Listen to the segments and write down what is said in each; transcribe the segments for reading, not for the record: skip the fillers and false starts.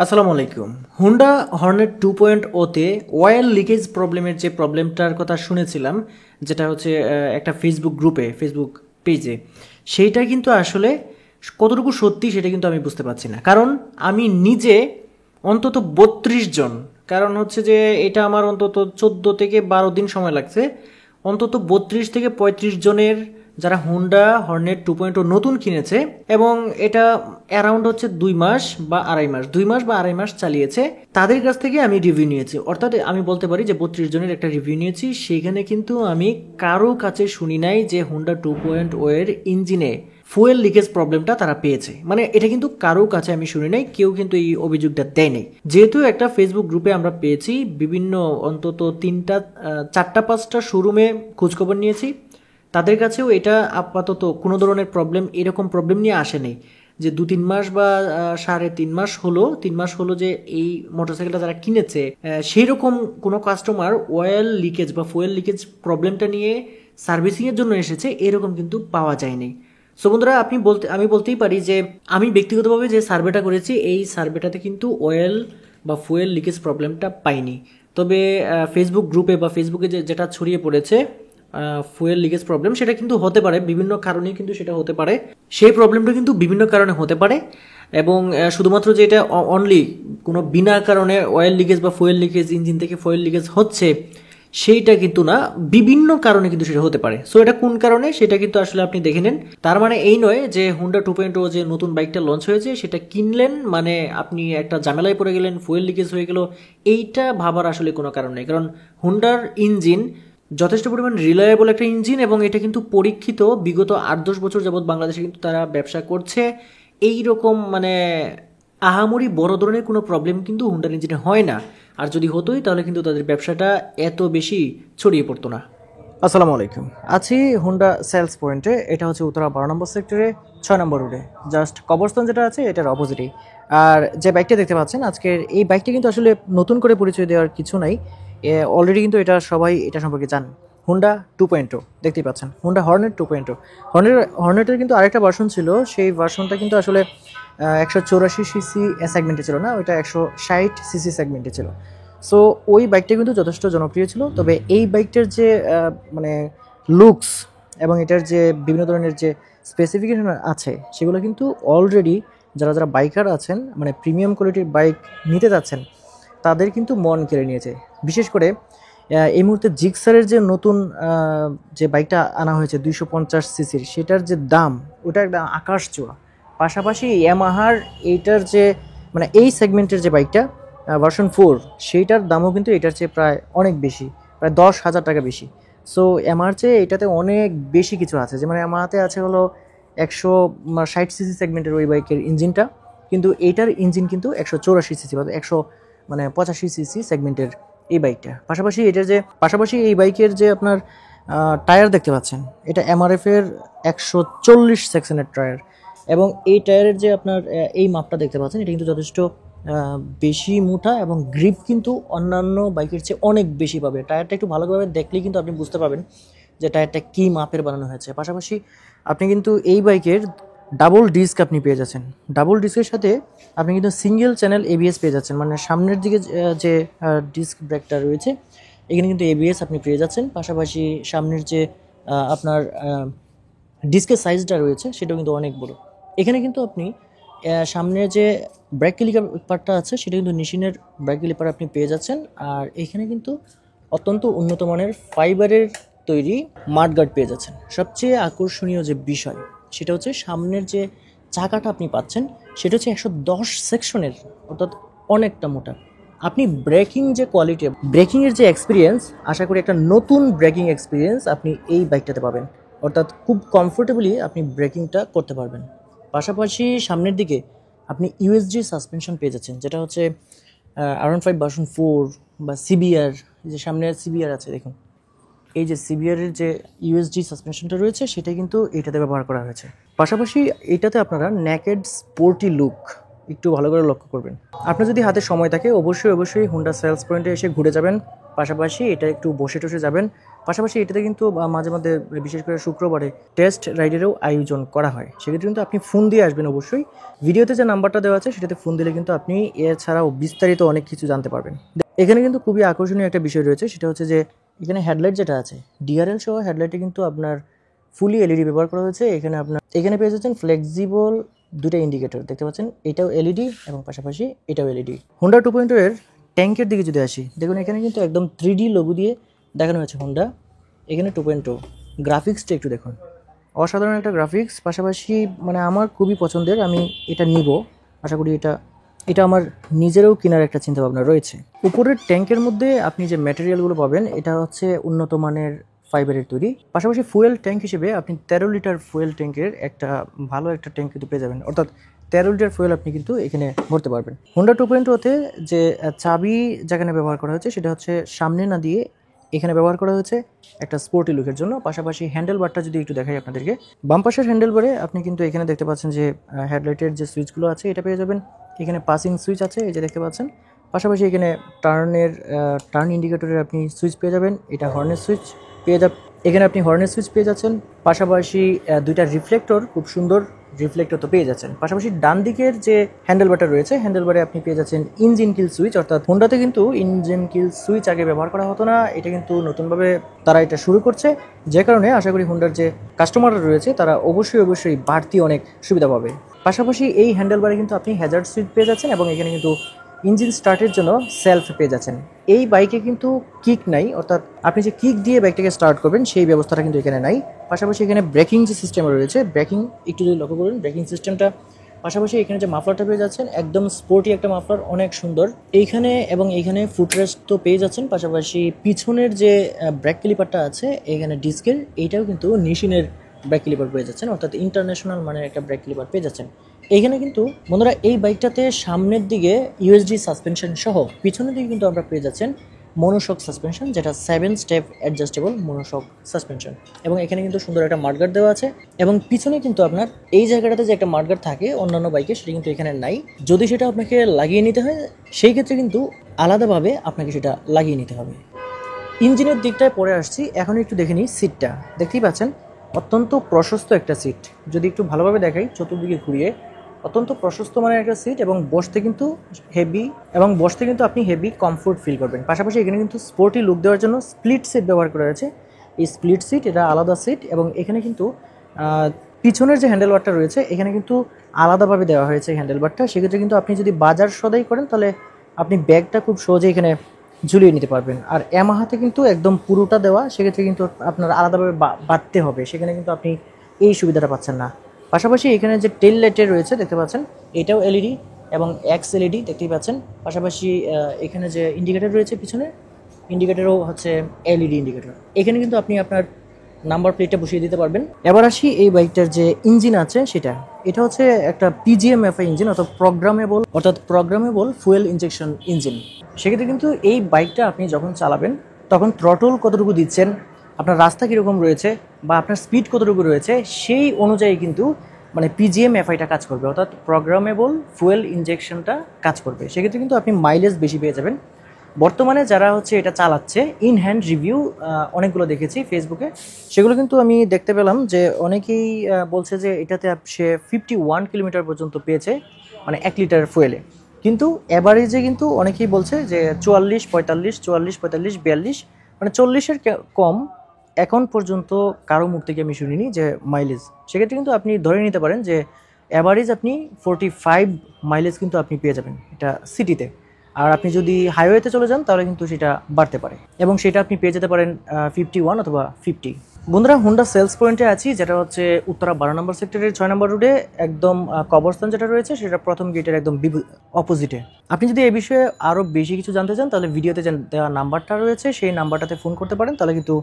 আসসালামু আলাইকুম। Honda Hornet 2.0 তে অয়েল লিকেজ প্রবলেমের যে প্রবলেমটার কথা শুনেছিলাম, যেটা হচ্ছে একটা ফেসবুক গ্রুপে, ফেসবুক পেজে, সেইটা কিন্তু আসলে কতটুকু সত্যি সেটা কিন্তু আমি বুঝতে পারছি না। কারণ আমি নিজে অন্তত 32 জন, কারণ হচ্ছে যে এটা আমার অন্তত 14 থেকে 12 দিন সময় লাগছে, অন্তত 32 থেকে 35 জনের যারা হুন্ডা হর্নেট 2.0 নতুন কিনেছে এবং এটা অ্যারাউন্ড হচ্ছে 2 মাস বা আড়াই মাস চালিয়েছে, তাদের কাছ থেকে আমি রিভিউ নিয়েছি। অর্থাৎ আমি বলতে পারি যে 32 জনের একটা রিভিউ নিয়েছি। সেখানে কিন্তু আমি কারো কাছে শুনি নাই যে হুন্ডা 2.0 এর ইঞ্জিনে ফুয়েল লিকেজ প্রবলেমটা তারা পেয়েছে। মানে এটা কিন্তু কারো কাছে আমি শুনি নাই, কেউ কিন্তু এই অভিযোগটা দেয় নাই। যেহেতু একটা ফেসবুক গ্রুপে আমরা পেয়েছি, বিভিন্ন অন্তত 4টা 5টা শোরুমে খোঁজখবর নিয়েছি, তাদের কাছেও এটা আপাতত কোনো ধরনের প্রবলেম, এরকম প্রবলেম নিয়ে আসেনি যে 2-3 মাস বা 3.5 মাস হলো, 3 মাস হলো যে এই মোটরসাইকেলটা যারা কিনেছে সেই রকম কোনো কাস্টমার অয়েল লিকেজ বা ফুয়েল লিকেজ প্রবলেমটা নিয়ে সার্ভিসিংয়ের জন্য এসেছে, এরকম কিন্তু পাওয়া যায়নি। সো বন্ধুরা, আমি বলতেই পারি যে আমি ব্যক্তিগতভাবে যে সার্ভেটা করেছি, এই সার্ভেটাতে কিন্তু অয়েল বা ফুয়েল লিকেজ প্রবলেমটা পাইনি। তবে ফেসবুক গ্রুপে বা ফেসবুকে যেটা ছড়িয়ে পড়েছে ফুয়েল লিকেজ প্রবলেম, সেটা কিন্তু হতে পারে বিভিন্ন কারণে, কিন্তু সেটা হতে পারে, সেই প্রবলেমটা কিন্তু বিভিন্ন কারণে হতে পারে। এবং শুধুমাত্র যে এটা অনলি কোনো বিনা কারণে অয়েল লিকেজ বা ফুয়েল লিকেজ, ইঞ্জিন থেকে ফুয়েল লিকেজ হচ্ছে সেইটা কিন্তু না, বিভিন্ন কারণে কিন্তু সেটা হতে পারে। সো এটা কোন কারণে সেটা কিন্তু আসলে আপনি দেখে নেন। তার মানে এই নয় যে হুন্ডা 2.0 যে নতুন বাইকটা লঞ্চ হয়েছে সেটা কিনলেন মানে আপনি একটা ঝামেলায় পড়ে গেলেন, ফুয়েল লিকেজ হয়ে গেল, এইটা ভাবার আসলে কোনো কারণ নেই। কারণ হুন্ডার ইঞ্জিন যথেষ্ট পরিমাণ রিলায়েবল একটা ইঞ্জিন এবং এটা কিন্তু পরীক্ষিত। বিগত 8-10 বছর যাবৎ বাংলাদেশে কিন্তু তারা ব্যবসা করছে। এই রকম মানে আহামরি বড় ধরনের কোনো প্রবলেম কিন্তু হুন্ডার ইঞ্জিনে হয় না। আর যদি হতোই তাহলে কিন্তু তাদের ব্যবসাটা এত বেশি ছড়িয়ে পড়তো না। আসসালামু আলাইকুম। আছি হুন্ডা সেলস পয়েন্টে। এটা হচ্ছে উত্তরা 12 নম্বর সেক্টরে 6 নম্বর রোডে, জাস্ট কবরস্থান যেটা আছে এটার অপোজিটেই। আর যে বাইকটা দেখতে পাচ্ছেন আজকের, এই বাইকটা কিন্তু আসলে নতুন করে পরিচয় দেওয়ার কিছু নাই, অলরেডি কিন্তু এটা সবাই এটা সম্পর্কে জান। হুন্ডা 2.0 দেখতেই পাচ্ছেন, হুন্ডা হর্নেট 2.0। হর্নেটের কিন্তু আরেকটা ভার্সন ছিল, সেই ভার্সনটা কিন্তু আসলে 184 সিসি সেগমেন্টে ছিল না, ওইটা 160 সিসি সেগমেন্টে ছিল। সো ওই বাইকটা কিন্তু যথেষ্ট জনপ্রিয় ছিল। তবে এই বাইকটার যে মানে লুকস এবং এটার যে বিভিন্ন ধরনের যে স্পেসিফিকেশন আছে, সেগুলো কিন্তু অলরেডি যারা যারা বাইকার আছেন, মানে প্রিমিয়াম কোয়ালিটির বাইক নিতে যাচ্ছেন, তাদের কিন্তু মন কেড়ে নিয়েছে। বিশেষ করে এই মুহূর্তে জিক্সারের যে নতুন যে বাইকটা আনা হয়েছে 250 সিসির, সেটার যে দাম, ওটা একদম আকাশ ছোঁয়া। পাশাপাশি ইয়ামাহার এইটার যে মানে এই সেগমেন্টের যে বাইকটা ভার্সন 4, সেইটার দামও কিন্তু এটার চেয়ে প্রায় অনেক বেশি, প্রায় 10,000 টাকা বেশি। সো এমআর চেয়ে এটাতে অনেক বেশি কিছু আছে। যেমন এমআতে আছে হলো 160 সিসি সেগমেন্টের ওই বাইকের ইঞ্জিনটা, কিন্তু এইটার ইঞ্জিন কিন্তু 184 সিসি বা 185 সিসি সেগমেন্টের এই বাইকটা। পাশাপাশি এই বাইকের যে আপনার টায়ার দেখতে পাচ্ছেন, এটা এমআরএফ এর 140 সেকশনের টায়ার। এবং এই টায়ারের যে আপনার এই মাপটা দেখতে পাচ্ছেন, এটা কিন্তু যথেষ্ট বেশি মোটা এবং গ্রিপ কিন্তু অন্যান্য বাইকের চেয়ে অনেক বেশি পাবে। টায়ারটা একটু ভালোভাবে দেখলেই কিন্তু আপনি বুঝতে পারবেন যে টায়ারটা কী মাপের বানানো হয়েছে। পাশাপাশি আপনি কিন্তু এই বাইকের ডাবল ডিস্ক আপনি পেয়ে যাচ্ছেন। ডাবল ডিস্কের সাথে আপনি কিন্তু সিঙ্গেল চ্যানেল এবিএস পেয়ে যাচ্ছেন, মানে সামনের দিকে যে ডিস্ক ব্রেকটা রয়েছে এখানে কিন্তু এবিএস আপনি পেয়ে যাচ্ছেন। পাশাপাশি সামনের যে আপনার ডিস্কের সাইজটা রয়েছে সেটাও কিন্তু অনেক বড়। এখানে কিন্তু আপনি সামনের যে ব্রেক ক্লিপারটা আছে সেটা কিন্তু নিশিনের ব্রেক ক্লিপার আপনি পেয়ে যাচ্ছেন। আর এখানে কিন্তু অত্যন্ত উন্নত মানের ফাইবারের তৈরি মাডগার্ড পেয়ে যাচ্ছেন। সবচেয়ে আকর্ষণীয় যে বিষয় সেটা হচ্ছে সামনের যে চাকাটা আপনি পাচ্ছেন, সেটা হচ্ছে 110 সেকশনের, অর্থাৎ অনেকটা মোটা। আপনি ব্রেকিং যে কোয়ালিটি, ব্রেকিংয়ের যে এক্সপিরিয়েন্স, আশা করি একটা নতুন ব্রেকিং এক্সপিরিয়েন্স আপনি এই বাইকটাতে পাবেন। অর্থাৎ খুব কমফোর্টেবলি আপনি ব্রেকিংটা করতে পারবেন। পাশাপাশি সামনের দিকে আপনি ইউএসজি সাসপেনশন পেয়ে যাচ্ছেন, যেটা হচ্ছে R15 ভার্সন 4 বা সিবিআর, যে সামনে সিবিআর আছে দেখুন, এই যে সিবিআরের যে ইউএসজি সাসপেনশনটা রয়েছে সেটা কিন্তু এটাতে ব্যবহার করা হয়েছে। পাশাপাশি এটাতে আপনারা নেকেড স্পোর্টি লুক একটু ভালো করে লক্ষ্য করবেন। আপনার যদি হাতে সময় থাকে অবশ্যই হুন্ডা সেলস পয়েন্টে এসে ঘুরে যাবেন। পাশাপাশি এটা একটু বসে টসে যাবেন। পাশাপাশি এটাতে কিন্তু মাঝে মধ্যে বিশেষ করে শুক্রবারে টেস্ট রাইডেরও আয়োজন করা হয়। সেক্ষেত্রে কিন্তু আপনি ফোন দিয়ে আসবেন অবশ্যই। ভিডিওতে যে নাম্বারটা দেওয়া আছে সেটাতে ফোন দিলে কিন্তু আপনি এছাড়াও বিস্তারিত অনেক কিছু জানতে পারবেন। এখানে কিন্তু খুবই আকর্ষণীয় একটা বিষয় রয়েছে, সেটা হচ্ছে যে এখানে হেডলাইট যেটা আছে, ডিআরএল সহ হেডলাইটে কিন্তু আপনার ফুলি এলইডি ব্যবহার করা হয়েছে। এখানে পেয়ে যাচ্ছেন ফ্লেক্সিবল দুটো ইন্ডিকেটর দেখতে পাচ্ছেন, এটাও এলইডি এবং পাশাপাশি এটাও এলইডি। হোন্ডা 2.0 এর ট্যাঙ্কের দিকে যদি আসি, দেখুন এখানে কিন্তু একদম 3D লোগো দিয়ে দেখানো হয়েছে হোন্ডা। এখানে 2.0 গ্রাফিক্সটা একটু দেখুন, অসাধারণ একটা গ্রাফিক্স। পাশাপাশি মানে আমার খুবই পছন্দের, আমি এটা নিব। আশা করি এটা আমার নিজেরও কেনার একটা চিন্তাভাবনা রয়েছে। উপরের ট্যাঙ্কের মধ্যে আপনি যে ম্যাটেরিয়ালগুলো পাবেন এটা হচ্ছে উন্নত মানের ফাইবারের তৈরি। পাশাপাশি ফুয়েল ট্যাঙ্ক হিসেবে আপনি 13 লিটার ফুয়েল ট্যাঙ্কের একটা ভালো একটা ট্যাঙ্ক কিন্তু পেয়ে যাবেন, অর্থাৎ 13 লিটার ফুয়েল আপনি কিন্তু এখানে ভরতে পারবেন। হোন্ডা 2.0-তে যে চাবি যেখানে ব্যবহার করা হয়েছে সেটা হচ্ছে সামনে না দিয়ে এখানে ব্যবহার করা হয়েছে একটা স্পোর্টি লুকের জন্য। পাশাপাশি হ্যান্ডেল বারটা যদি একটু দেখাই আপনাদেরকে, বাম পাশের হ্যান্ডেল বারে আপনি কিন্তু এখানে দেখতে পাচ্ছেন যে হেডলাইটের যে সুইচগুলো আছে এটা পেয়ে যাবেন। এখানে পাসিং সুইচ আছে, এই যে দেখতে পাচ্ছেন। পাশাপাশি এখানে টার্ন ইন্ডিকেটরের আপনি সুইচ পেয়ে যাবেন, এটা হর্নের সুইচ এখানে আপনি হর্নের সুইচ পেয়ে যাচ্ছেন। পাশাপাশি দুইটা রিফ্লেক্টর, খুব সুন্দর রিফ্লেক্টর তো পেয়ে যাচ্ছেন। পাশাপাশি ডান দিকের যে হ্যান্ডেল বারটা রয়েছে, হ্যান্ডেল বারে আপনি পেয়ে যাচ্ছেন ইঞ্জিন কিল সুইচ, অর্থাৎ হোন্ডাতে কিন্তু ইঞ্জিন কিল সুইচ আগে ব্যবহার করা হতো না, এটা কিন্তু নতুনভাবে তারা এটা শুরু করছে। যে কারণে আশা করি হোন্ডার যে কাস্টমাররা রয়েছে তারা অবশ্যই বাড়তি অনেক সুবিধা পাবে। পাশাপাশি এই হ্যান্ডেল বারে কিন্তু আপনি হ্যাজার্ড সুইচ পেয়ে যাচ্ছেন এবং এখানে কিন্তু ইঞ্জিন স্টার্টের জন্য সেলফ পেয়ে যাচ্ছেন। এই বাইকে কিন্তু কিক নাই, অর্থাৎ আপনি যে কিক দিয়ে বাইকটাকে স্টার্ট করবেন সেই ব্যবস্থাটা কিন্তু এখানে নাই। পাশাপাশি এখানে ব্রেকিং যে সিস্টেম রয়েছে, ব্রেকিং একটু যদি লক্ষ্য করুন ব্রেকিং সিস্টেমটা। পাশাপাশি এখানে যে মাফলারটা পেয়ে যাচ্ছেন একদম স্পোর্টি একটা মাফলার, অনেক সুন্দর। এইখানে ফুটরেস্ট তো পেয়ে যাচ্ছেন। পাশাপাশি পিছনের যে ব্রেক ক্লিপারটা আছে এখানে ডিস্কের, এইটাও কিন্তু নিশিনের ব্রেক ক্লিপার পেয়ে যাচ্ছেন, অর্থাৎ ইন্টারন্যাশনাল মানের একটা ব্রেক ক্লিপার পেয়ে যাচ্ছেন। এখানে কিন্তু বন্ধুরা এই বাইকটাতে সামনের দিকে ইউএসডি সাসপেনশন সহ পিছনের দিকে কিন্তু আমরা পেয়ে যাচ্ছেন মনোশক সাসপেনশন, যেটা 7 স্টেপ অ্যাডজাস্টেবল মনোশক সাসপেনশন। এবং এখানে কিন্তু সুন্দর একটা মাডগার্ড দেওয়া আছে এবং পিছনে কিন্তু আপনার এই জায়গাটাতে যে একটা মাডগার্ড থাকে অন্যান্য বাইকে, সেটা কিন্তু এখানে নাই। যদি সেটা আপনাকে লাগিয়ে নিতে হয় সেই ক্ষেত্রে কিন্তু আলাদাভাবে আপনাকে সেটা লাগিয়ে নিতে হবে। ইঞ্জিনের দিকটায় পরে আসছি, এখন একটু দেখে নিই সিটটা। দেখতেই পাচ্ছেন অত্যন্ত প্রশস্ত একটা সিট, যদি একটু ভালোভাবে দেখাই চতুর্দিকে ঘুরিয়ে, অত্যন্ত প্রশস্ত মানের একটা সিট এবং বসতে কিন্তু আপনি হেভি কমফোর্ট ফিল করবেন। পাশাপাশি এখানে কিন্তু স্পোর্টি লুক দেওয়ার জন্য স্প্লিট সিট ব্যবহার করা হয়েছে। এই স্প্লিট সিট এটা আলাদা সিট এবং এখানে কিন্তু পিছনের যে হ্যান্ডেলবারটা রয়েছে এখানে কিন্তু আলাদাভাবে দেওয়া হয়েছে হ্যান্ডেলবারটা। সেক্ষেত্রে কিন্তু আপনি যদি বাজার সদাই করেন তাহলে আপনি ব্যাগটা খুব সহজে এখানে ঝুলিয়ে নিতে পারবেন। আর ইয়ামাহাতে কিন্তু একদম পুরোটা দেওয়া, সেক্ষেত্রে কিন্তু আপনার আলাদাভাবে বাঁধতে হবে, সেখানে কিন্তু আপনি এই সুবিধাটা পাচ্ছেন না। পাশাপাশি এখানে যে টেল লাইটের রয়েছে দেখতে পাচ্ছেন, এটাও এলইডি এবং এক্স এলইডি দেখতেই পাচ্ছেন। পাশাপাশি এখানে যে ইন্ডিকেটর রয়েছে পিছনে, ইন্ডিকেটরও হচ্ছে এলইডি ইন্ডিকেটর। এখানে কিন্তু আপনি আপনার নাম্বার প্লেটটা বসিয়ে দিতে পারবেন। এবার আসি এই বাইকটার যে ইঞ্জিন আছে সেটা, এটা হচ্ছে একটা পিজিএমএফআই ইঞ্জিন, অর্থাৎ প্রোগ্রামেবল ফুয়েল ইনজেকশন ইঞ্জিন। সেক্ষেত্রে কিন্তু এই বাইকটা আপনি যখন চালাবেন তখন থ্রটল কতটুকু দিচ্ছেন, আপনার রাস্তা কীরকম রয়েছে বা আপনার স্পিড কতটুকু রয়েছে সেই অনুযায়ী কিন্তু মানে পিজিএমএফআইটা কাজ করবে, অর্থাৎ প্রোগ্রামেবল ফুয়েল ইনজেকশনটা কাজ করবে। সেক্ষেত্রে কিন্তু আপনি মাইলেজ বেশি পেয়ে যাবেন। বর্তমানে যারা হচ্ছে এটা চালাচ্ছে ইন হ্যান্ড রিভিউ অনেকগুলো দেখেছি ফেসবুকে, সেগুলো কিন্তু আমি দেখতে পেলাম যে অনেকেই বলছে যে এটাতে সে 51 কিলোমিটার পর্যন্ত পেয়েছে মানে 1 লিটার ফুয়েলে। কিন্তু অ্যাভারেজে কিন্তু অনেকেই বলছে যে 44, 45, 44, 45, 42 মানে 40-এর কম এখন পর্যন্ত কারো মুখ থেকে আমি শুনিনি যে মাইলেজ। সেক্ষেত্রে কিন্তু আপনি ধরে নিতে পারেন যে অ্যাভারেজ আপনি 45 মাইলেজ কিন্তু আপনি পেয়ে যাবেন এটা সিটিতে। আর আপনি যদি হাইওয়েতে চলে যান তাহলে কিন্তু সেটা বাড়তে পারে এবং সেটা আপনি পেয়ে যেতে পারেন 51 অথবা 50। বন্ধুরা হোন্ডা সেলস পয়েন্টে আছি, যেটা হচ্ছে উত্তরা 12 নম্বর সেক্টরের 6 নম্বর রোডে একদম কবরস্থান যেটা রয়েছে সেটা প্রথম গেটের একদম অপোজিটে। আপনি যদি এই বিষয়ে আরও বেশি কিছু জানতে চান তাহলে ভিডিওতে দেওয়া নাম্বারটা রয়েছে সেই নাম্বারটাতে ফোন করতে পারেন, তাহলে কিন্তু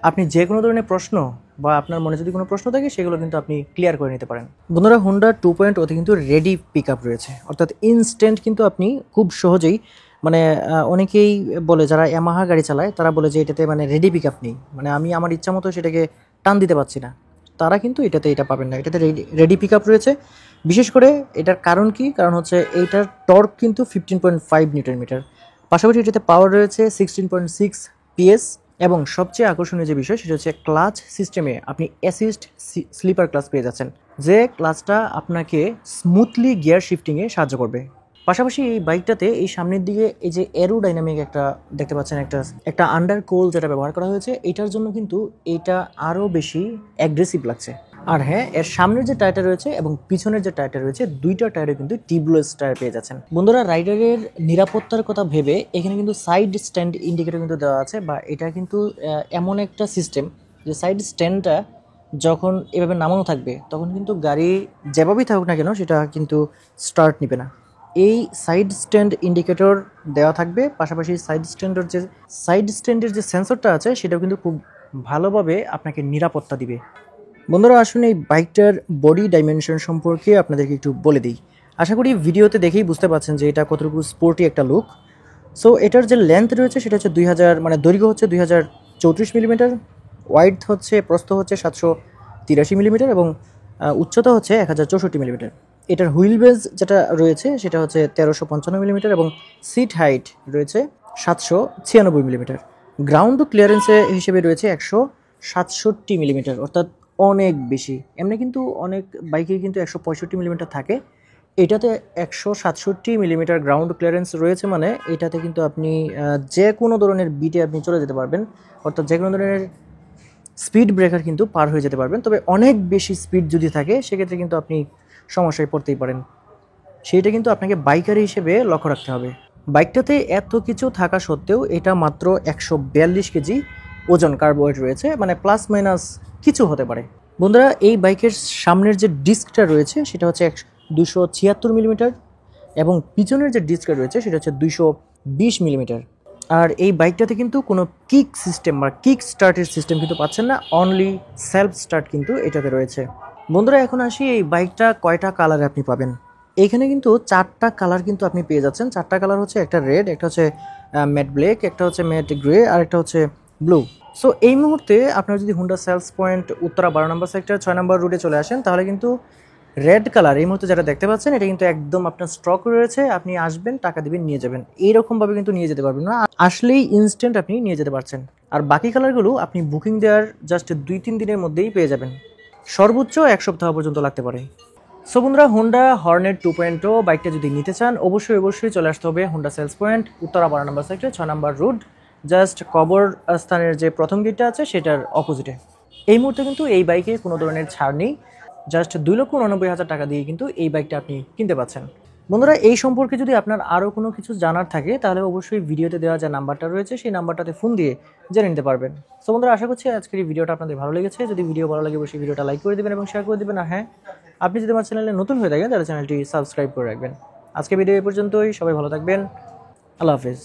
আপনি যে কোনো ধরনের প্রশ্ন বা আপনার মনে যদি কোনো প্রশ্ন থাকে সেগুলো কিন্তু আপনি ক্লিয়ার করে নিতে পারেন। বন্ধুরা হোন্ডা 2.0-তে কিন্তু রেডি পিক আপ রয়েছে, অর্থাৎ ইনস্ট্যান্ট কিন্তু আপনি খুব সহজেই মানে অনেকেই বলে যারা ইয়ামাহা গাড়ি চালায় তারা বলে যে এটাতে মানে রেডি পিক আপ নেই, মানে আমি আমার ইচ্ছা মতো সেটাকে টান দিতে পারছি না, তারা কিন্তু এটা পাবেন না। এটাতে রেডি পিক আপ রয়েছে। বিশেষ করে এটার কারণ কি, কারণ হচ্ছে এইটার টর্ক কিন্তু 15.5 নিউটন মিটার। পাশাপাশি এটাতে পাওয়ার রয়েছে 16.6 PS এবং সবচেয়ে আকর্ষণীয় যে বিষয় সেটা হচ্ছে ক্লাচ সিস্টেমে আপনি অ্যাসিস্ট স্লিপার ক্লাচ পেয়ে যাচ্ছেন, যে ক্লাচটা আপনাকে স্মুথলি গিয়ার শিফটিংয়ে সাহায্য করবে। পাশাপাশি এই বাইকটাতে এই সামনের দিকে এই যে অ্যারোডাইনামিক একটা দেখতে পাচ্ছেন একটা আন্ডার কোল যেটা ব্যবহার করা হয়েছে, এটার জন্য কিন্তু এটা আরও বেশি অ্যাগ্রেসিভ লাগছে। আর হ্যাঁ, এর সামনের যে টায়ারটা রয়েছে এবং পিছনের যে টায়ারটা রয়েছে, দুইটা টায়ারে কিন্তু টিউবলেস টায়ার পেয়ে যাচ্ছেন। বন্ধুরা, রাইডারের নিরাপত্তার কথা ভেবে এখানে কিন্তু সাইড স্ট্যান্ড ইন্ডিকেটর কিন্তু দেওয়া আছে, বা এটা কিন্তু এমন একটা সিস্টেম যে সাইড স্ট্যান্ডটা যখন এভাবে নামানো থাকবে তখন কিন্তু গাড়ি যেভাবেই থাকুক না কেন সেটা কিন্তু স্টার্ট নিবে না। এই সাইড স্ট্যান্ড ইন্ডিকেটর দেওয়া থাকবে, পাশাপাশি সাইড স্ট্যান্ডের যে সেন্সরটা আছে সেটাও কিন্তু খুব ভালোভাবে আপনাকে নিরাপত্তা দিবে। বন্ধুরা, আসুন এই বাইকটার বডি ডাইমেনশন সম্পর্কে আপনাদেরকে একটু বলে দিই। আশা করি ভিডিওতে দেখেই বুঝতে পারছেন যে এটা কতটুকু স্পোর্টি একটা লুক। সো এটার যে লেন্থ রয়েছে সেটা হচ্ছে 2000, মানে দৈর্ঘ্য হচ্ছে 2034 মিলিমিটার, ওয়াইড হচ্ছে প্রস্থ হচ্ছে 783 মিলিমিটার এবং উচ্চতা হচ্ছে 1064 মিলিমিটার। এটার হুইল বেজ যেটা রয়েছে সেটা হচ্ছে 1355 মিলিমিটার এবং সিট হাইট রয়েছে 796 মিলিমিটার। গ্রাউন্ড ক্লিয়ারেন্সে হিসেবে রয়েছে 167 মিলিমিটার, অর্থাৎ অনেক বেশি। এমনি কিন্তু অনেক বাইকে কিন্তু 165 মিলিমিটার থাকে, এটাতে 167 মিলিমিটার গ্রাউন্ড ক্লিয়ারেন্স রয়েছে, মানে এটাতে কিন্তু আপনি যে কোনো ধরনের বিটে আপনি চলে যেতে পারবেন, অর্থাৎ যে কোনো ধরনের স্পিড ব্রেকার কিন্তু পার হয়ে যেতে পারবেন। তবে অনেক বেশি স্পিড যদি থাকে সেক্ষেত্রে কিন্তু আপনি সমস্যায় পড়তেই পারেন, সেইটা কিন্তু আপনাকে বাইকারি হিসেবে লক্ষ্য রাখতে হবে। বাইকটাতে এত কিছু থাকা সত্ত্বেও এটা মাত্র 142 কেজি ওজন কার্বোহাইড রয়েছে, মানে প্লাস মাইনাস কিছু হতে পারে। বন্ধুরা, এই বাইকের সামনের যে ডিস্কটা রয়েছে সেটা হচ্ছে 276 মিলিমিটার এবং পিছনের যে ডিস্কটা রয়েছে সেটা হচ্ছে 220 মিলিমিটার। আর এই বাইকটাতে কিন্তু কোনো কিক সিস্টেম বা কিক স্টার্টের সিস্টেম কিন্তু পাচ্ছেন না, অনলি সেলফ স্টার্ট কিন্তু এটাতে রয়েছে। বন্ধুরা, এখন আসি এই বাইকটা কয়টা কালারে আপনি পাবেন। এইখানে কিন্তু 4টা কালার কিন্তু আপনি পেয়ে যাচ্ছেন। 4টা কালার হচ্ছে, একটা রেড, একটা হচ্ছে ম্যাট ব্ল্যাক, একটা হচ্ছে ম্যাট গ্রে আর একটা হচ্ছে ব্লু। সো এই মুহূর্তে আপনারা যদি হুন্ডা সেলস পয়েন্ট উত্তরা 12 নম্বর সেক্টর 6 নম্বর রুটে চলে আসেন তাহলে কিন্তু রেড কালার এই মুহূর্তে যেটা দেখতে পাচ্ছেন এটা কিন্তু একদম আপনার স্টক রয়েছে। আপনি আসবেন, টাকা দিবেন, নিয়ে যাবেন, এইরকমভাবে কিন্তু নিয়ে যেতে পারবেন না, আসলেই ইনস্ট্যান্ট আপনি নিয়ে যেতে পারছেন। আর বাকি কালারগুলো আপনি বুকিং দেওয়ার জাস্ট 2-3 দিনের মধ্যেই পেয়ে যাবেন, সর্বোচ্চ 1 সপ্তাহ পর্যন্ত লাগতে পারে। সো বন্ধুরা, হোন্ডা হর্নেট 2.0 বাইকটা যদি নিতে চান অবশ্যই চলে আসতে হবে হুন্ডা সেলস পয়েন্ট উত্তরা 12 নম্বর সেক্টর 6 নম্বর রুট, জাস্ট কবর স্থানের যে প্রথম গেটটা আছে সেটার অপোজিটে। এই মুহূর্তে কিন্তু এই বাইকে কোনো ধরনের ছাড় নেই, জাস্ট 2,99,000 টাকা দিয়ে কিন্তু এই বাইকটা আপনি কিনতে পাচ্ছেন। বন্ধুরা, এই সম্পর্কে যদি আপনার আরও কোনো কিছু জানার থাকে তাহলে অবশ্যই ভিডিওতে দেওয়া যে নাম্বারটা রয়েছে সেই নাম্বারটাতে ফোন দিয়ে জেনে নিতে পারবেন। সো বন্ধুরা, আশা করছি আজকের এই ভিডিওটা আপনাদের ভালো লেগেছে। যদি ভিডিও ভালো লাগে অবশ্যই ভিডিওটা লাইক করে দেবেন এবং শেয়ার করে দেবেন। আর হ্যাঁ, আপনি যদি আমার চ্যানেলে নতুন হয়ে থাকেন তাহলে চ্যানেলটি সাবস্ক্রাইব করে রাখবেন। আজকে ভিডিও এই পর্যন্তই, সবাই ভালো থাকবেন, আল্লাহ হাফেজ।